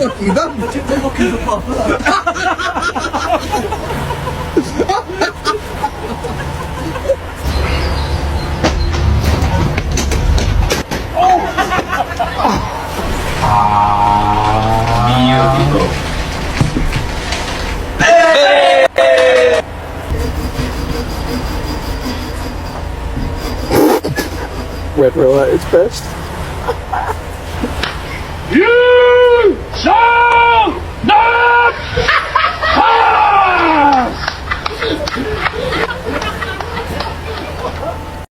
idag. Beautiful. Red roll at its best. You shall not